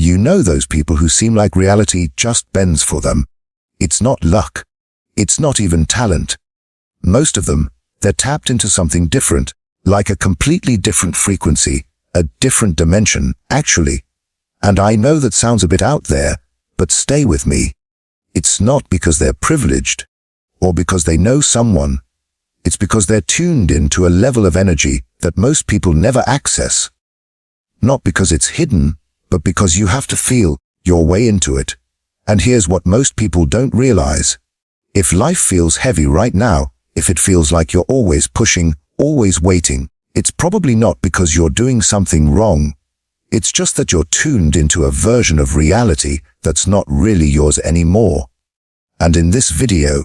You know those people who seem like reality just bends for them. It's not luck. It's not even talent. Most of them, they're tapped into something different, like a completely different frequency, a different dimension, actually. And I know that sounds a bit out there, but stay with me. It's not because they're privileged, or because they know someone. It's because they're tuned into a level of energy that most people never access. Not because it's hidden, but because you have to feel your way into it. And here's what most people don't realize. If life feels heavy right now, if it feels like you're always pushing, always waiting, it's probably not because you're doing something wrong. It's just that you're tuned into a version of reality that's not really yours anymore. And in this video,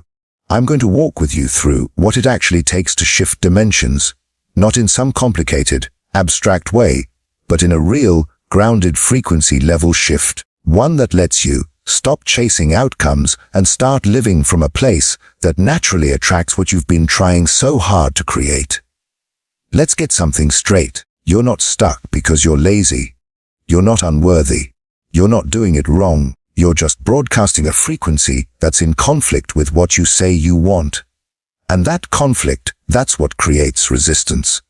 I'm going to walk with you through what it actually takes to shift dimensions, not in some complicated, abstract way, but in a real, grounded frequency level shift, one that lets you stop chasing outcomes and start living from a place that naturally attracts what you've been trying so hard to create. Let's get something straight. You're not stuck because you're lazy. You're not unworthy. You're not doing it wrong. You're just broadcasting a frequency that's in conflict with what you say you want. And that conflict, that's what creates resistance.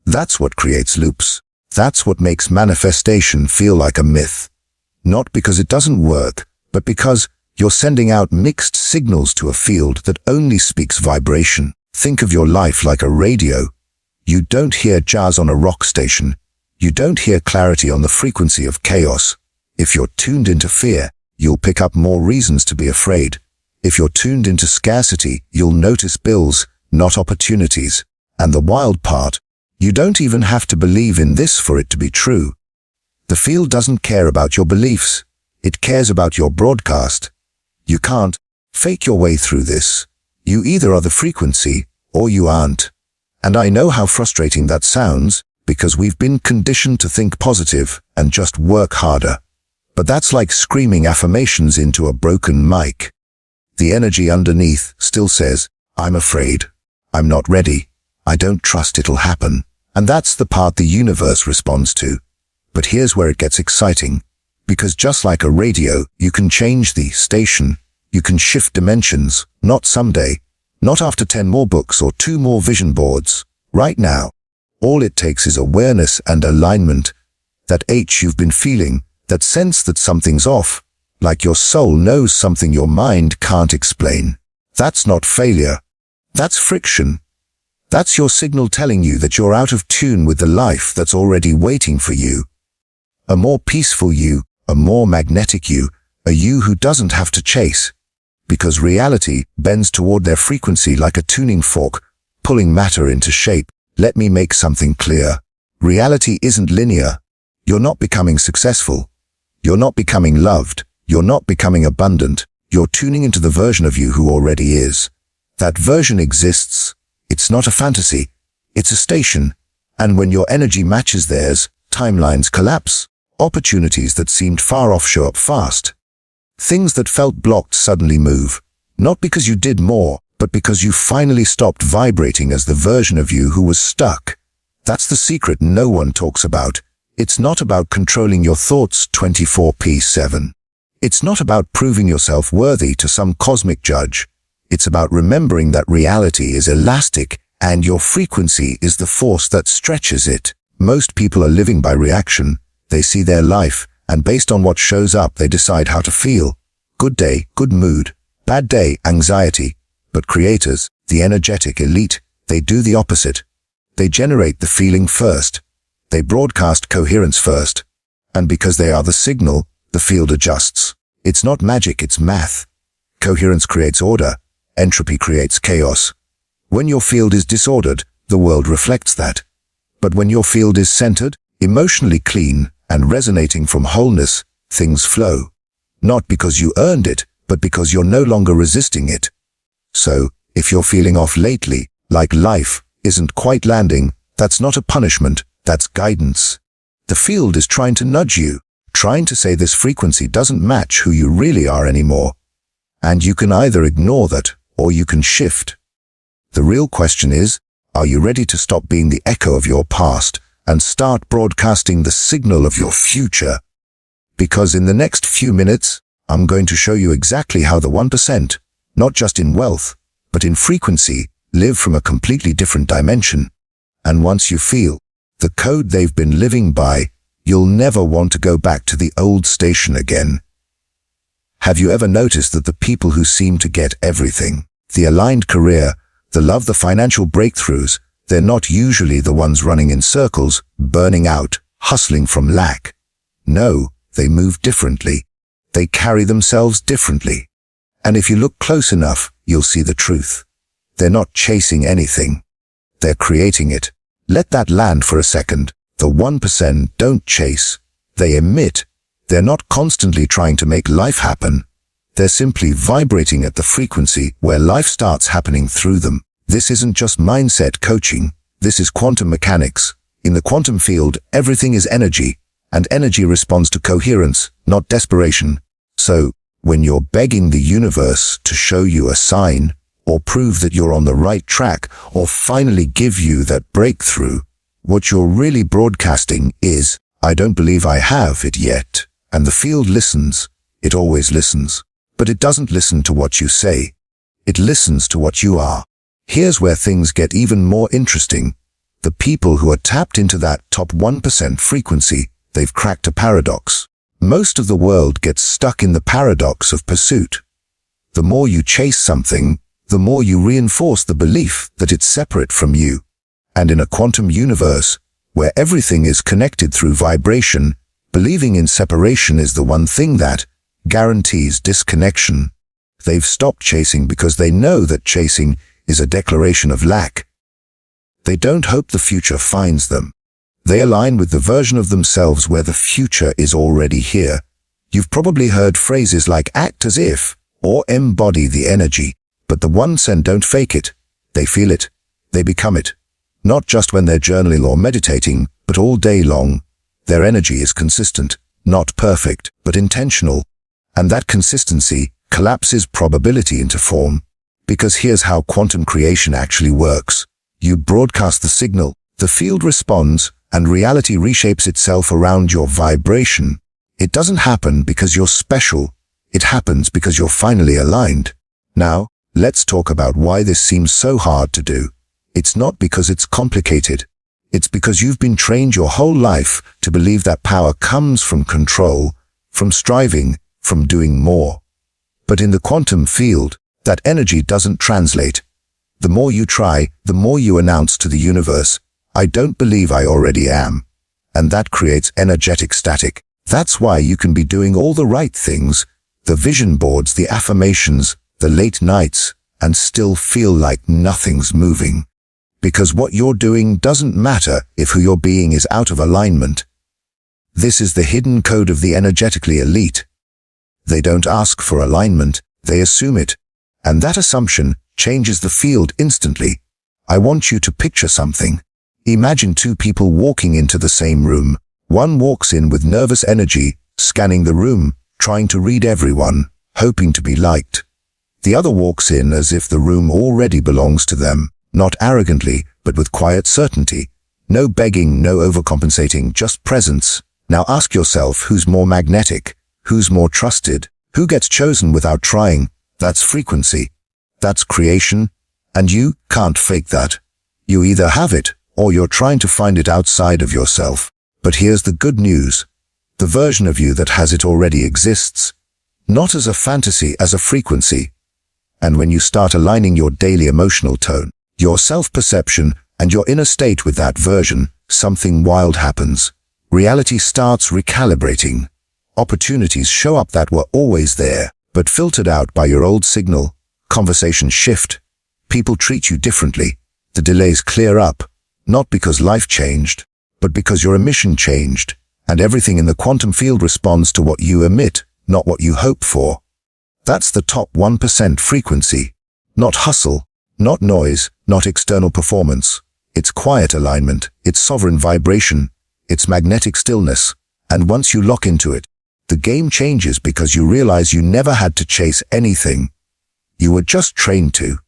That's what creates loops. That's what makes manifestation feel like a myth. Not because it doesn't work, but because you're sending out mixed signals to a field that only speaks vibration. Think of your life like a radio. You don't hear jazz on a rock station. You don't hear clarity on the frequency of chaos. If you're tuned into fear, you'll pick up more reasons to be afraid. If you're tuned into scarcity, you'll notice bills, not opportunities. And the wild part, you don't even have to believe in this for it to be true. The field doesn't care about your beliefs. It cares about your broadcast. You can't fake your way through this. You either are the frequency or you aren't. And I know how frustrating that sounds, because we've been conditioned to think positive and just work harder. But that's like screaming affirmations into a broken mic. The energy underneath still says, I'm afraid. I'm not ready. I don't trust it'll happen. And that's the part the universe responds to. But here's where it gets exciting. Because just like a radio, you can change the station. You can shift dimensions, not someday, not after 10 more books or 2 more vision boards. Right now, all it takes is awareness and alignment. That ache you've been feeling, that sense that something's off, like your soul knows something your mind can't explain. That's not failure. That's friction. That's your signal telling you that you're out of tune with the life that's already waiting for you. A more peaceful you, a more magnetic you, a you who doesn't have to chase. Because reality bends toward their frequency like a tuning fork, pulling matter into shape. Let me make something clear. Reality isn't linear. You're not becoming successful. You're not becoming loved. You're not becoming abundant. You're tuning into the version of you who already is. That version exists. It's not a fantasy. It's a station. And when your energy matches theirs, timelines collapse. Opportunities that seemed far off show up fast. Things that felt blocked suddenly move. Not because you did more, but because you finally stopped vibrating as the version of you who was stuck. That's the secret no one talks about. It's not about controlling your thoughts 24/7. It's not about proving yourself worthy to some cosmic judge. It's about remembering that reality is elastic and your frequency is the force that stretches it. Most people are living by reaction. They see their life, and based on what shows up, they decide how to feel. Good day, good mood. Bad day, anxiety. But creators, the energetic elite, they do the opposite. They generate the feeling first. They broadcast coherence first. And because they are the signal, the field adjusts. It's not magic, it's math. Coherence creates order. Entropy creates chaos. When your field is disordered, the world reflects that. But when your field is centered, emotionally clean, and resonating from wholeness, things flow. Not because you earned it, but because you're no longer resisting it. So, if you're feeling off lately, like life isn't quite landing, that's not a punishment, that's guidance. The field is trying to nudge you, trying to say this frequency doesn't match who you really are anymore. And you can either ignore that, or you can shift. The real question is, are you ready to stop being the echo of your past and start broadcasting the signal of your future? Because in the next few minutes, I'm going to show you exactly how the 1%, not just in wealth, but in frequency, live from a completely different dimension. And once you feel the code they've been living by, you'll never want to go back to the old station again. Have you ever noticed that the people who seem to get everything, the aligned career, the love, the financial breakthroughs, they're not usually the ones running in circles, burning out, hustling from lack. No, they move differently. They carry themselves differently. And if you look close enough, you'll see the truth. They're not chasing anything. They're creating it. Let that land for a second. The 1% don't chase. They emit. They're not constantly trying to make life happen. They're simply vibrating at the frequency where life starts happening through them. This isn't just mindset coaching. This is quantum mechanics. In the quantum field, everything is energy, and energy responds to coherence, not desperation. So, when you're begging the universe to show you a sign, or prove that you're on the right track, or finally give you that breakthrough, what you're really broadcasting is, I don't believe I have it yet. And the field listens. It always listens. But it doesn't listen to what you say. It listens to what you are. Here's where things get even more interesting. The people who are tapped into that top 1% frequency, they've cracked a paradox. Most of the world gets stuck in the paradox of pursuit. The more you chase something, the more you reinforce the belief that it's separate from you. And in a quantum universe, where everything is connected through vibration, believing in separation is the one thing that guarantees disconnection. They've stopped chasing because they know that chasing is a declaration of lack. They don't hope the future finds them. They align with the version of themselves where the future is already here. You've probably heard phrases like act as if or embody the energy, but the 1% don't fake it. They feel it. They become it. Not just when they're journaling or meditating, but all day long. Their energy is consistent, not perfect, but intentional. And that consistency collapses probability into form. Because here's how quantum creation actually works. You broadcast the signal, the field responds, and reality reshapes itself around your vibration. It doesn't happen because you're special. It happens because you're finally aligned. Now, let's talk about why this seems so hard to do. It's not because it's complicated. It's because you've been trained your whole life to believe that power comes from control, from striving, from doing more. But in the quantum field, that energy doesn't translate. The more you try, the more you announce to the universe, I don't believe I already am. And that creates energetic static. That's why you can be doing all the right things, the vision boards, the affirmations, the late nights, and still feel like nothing's moving. Because what you're doing doesn't matter if who you're being is out of alignment. This is the hidden code of the energetically elite. They don't ask for alignment, they assume it. And that assumption changes the field instantly. I want you to picture something. Imagine two people walking into the same room. One walks in with nervous energy, scanning the room, trying to read everyone, hoping to be liked. The other walks in as if the room already belongs to them. Not arrogantly, but with quiet certainty. No begging, no overcompensating, just presence. Now ask yourself who's more magnetic, who's more trusted, who gets chosen without trying. That's frequency. That's creation. And you can't fake that. You either have it, or you're trying to find it outside of yourself. But here's the good news. The version of you that has it already exists. Not as a fantasy, as a frequency. And when you start aligning your daily emotional tone, your self-perception, and your inner state with that version, something wild happens. Reality starts recalibrating. Opportunities show up that were always there, but filtered out by your old signal. Conversations shift. People treat you differently. The delays clear up, not because life changed, but because your emission changed, and everything in the quantum field responds to what you emit, not what you hope for. That's the top 1% frequency. Not hustle, not noise, not external performance. It's quiet alignment, it's sovereign vibration, it's magnetic stillness. And once you lock into it, the game changes because you realize you never had to chase anything. You were just trained to.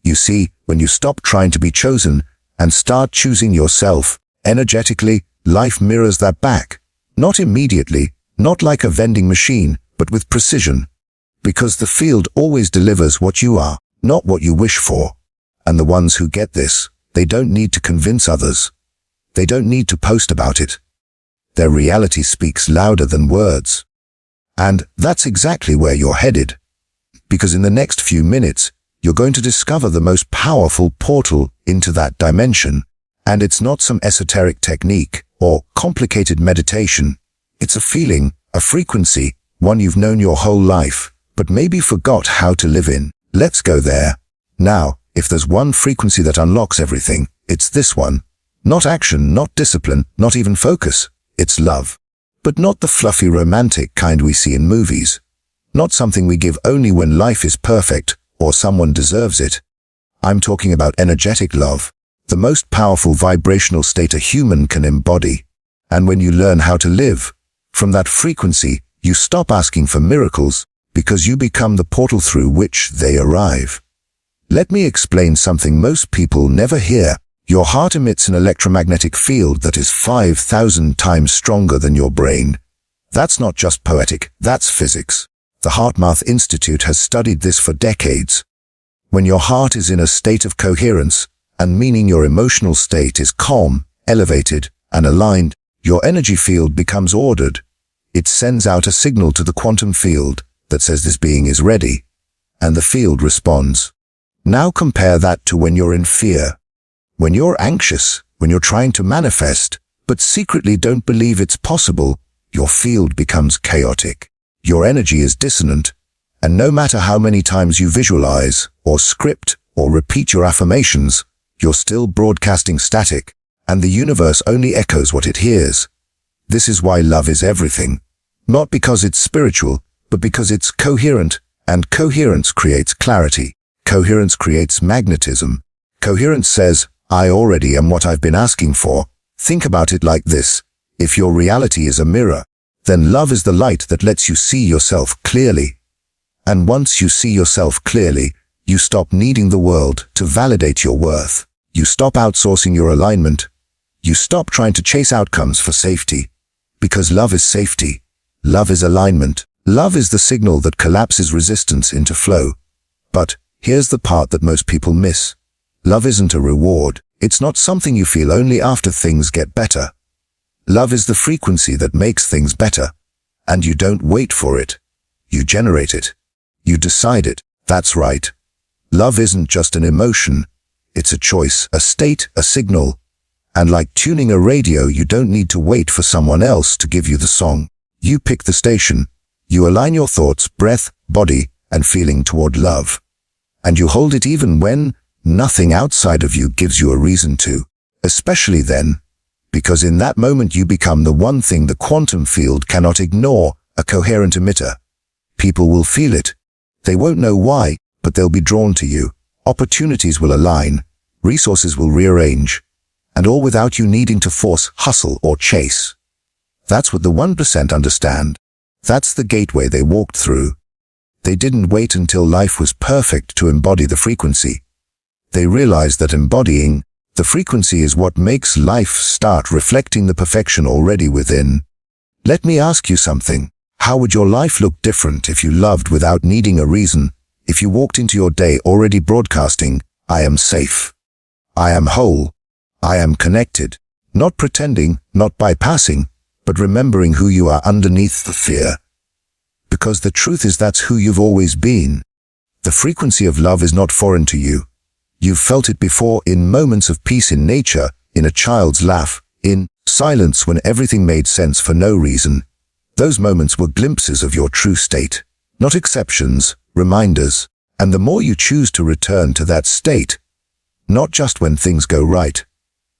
You see, when you stop trying to be chosen and start choosing yourself, energetically, life mirrors that back. Not immediately, Not like a vending machine, but with precision. Because the field always delivers what you are, not what you wish for. And the ones who get this, they don't need to convince others. They don't need to post about it. Their reality speaks louder than words. And that's exactly where you're headed. Because in the next few minutes, you're going to discover the most powerful portal into that dimension. And it's not some esoteric technique or complicated meditation. It's a feeling, a frequency, one you've known your whole life, but maybe forgot how to live in. Let's go there. Now, if there's one frequency that unlocks everything, it's this one. Not action, not discipline, not even focus. It's love. But not the fluffy romantic kind we see in movies. Not something we give only when life is perfect or someone deserves it. I'm talking about energetic love, the most powerful vibrational state a human can embody. And when you learn how to live from that frequency, you stop asking for miracles because you become the portal through which they arrive. Let me explain something most people never hear. Your heart emits an electromagnetic field that is 5,000 times stronger than your brain. That's not just poetic, that's physics. The HeartMath Institute has studied this for decades. When your heart is in a state of coherence, and meaning your emotional state is calm, elevated, and aligned, your energy field becomes ordered. It sends out a signal to the quantum field that says this being is ready, and the field responds. Now compare that to when you're in fear. When you're anxious, when you're trying to manifest, but secretly don't believe it's possible, your field becomes chaotic. Your energy is dissonant, and no matter how many times you visualize, or script, or repeat your affirmations, you're still broadcasting static, and the universe only echoes what it hears. This is why love is everything. Not because it's spiritual, but because it's coherent, and coherence creates clarity. Coherence creates magnetism. Coherence says, I already am what I've been asking for. Think about it like this. If your reality is a mirror, then love is the light that lets you see yourself clearly. And once you see yourself clearly, you stop needing the world to validate your worth. You stop outsourcing your alignment. You stop trying to chase outcomes for safety. Because love is safety. Love is alignment. Love is the signal that collapses resistance into flow. But here's the part that most people miss. Love isn't a reward. It's not something you feel only after things get better. Love is the frequency that makes things better. And you don't wait for it. You generate it. You decide it. That's right. Love isn't just an emotion. It's a choice, a state, a signal. And like tuning a radio, you don't need to wait for someone else to give you the song. You pick the station. You align your thoughts, breath, body, and feeling toward love. And you hold it even when nothing outside of you gives you a reason to. Especially then, because in that moment you become the one thing the quantum field cannot ignore, a coherent emitter. People will feel it. They won't know why, but they'll be drawn to you. Opportunities will align. Resources will rearrange. And all without you needing to force, hustle, or chase. That's what the 1% understand. That's the gateway they walked through. They didn't wait until life was perfect to embody the frequency. They realized that embodying the frequency is what makes life start reflecting the perfection already within. Let me ask you something. How would your life look different if you loved without needing a reason? If you walked into your day already broadcasting, I am safe. I am whole. I am connected. Not pretending, not bypassing, but remembering who you are underneath the fear. Because the truth is that's who you've always been. The frequency of love is not foreign to you. You've felt it before in moments of peace in nature, in a child's laugh, in silence when everything made sense for no reason. Those moments were glimpses of your true state, not exceptions, reminders. And the more you choose to return to that state, not just when things go right,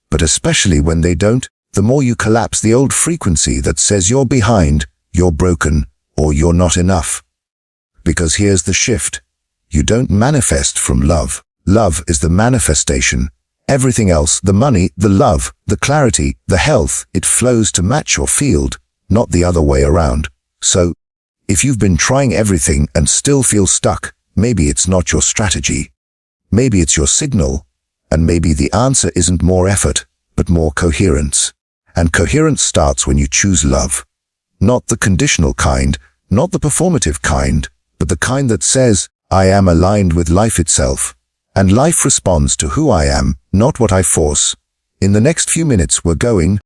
but especially when they don't, the more you collapse the old frequency that says you're behind, you're broken, or you're not enough. Because here's the shift. You don't manifest from love. Love is the manifestation. Everything else, the money, the love, the clarity, the health, it flows to match your field, not the other way around. So, if you've been trying everything and still feel stuck, maybe it's not your strategy. Maybe it's your signal. And maybe the answer isn't more effort, but more coherence. And coherence starts when you choose love. Not the conditional kind, not the performative kind, but the kind that says, I am aligned with life itself. And life responds to who I am, not what I force. In the next few minutes we're going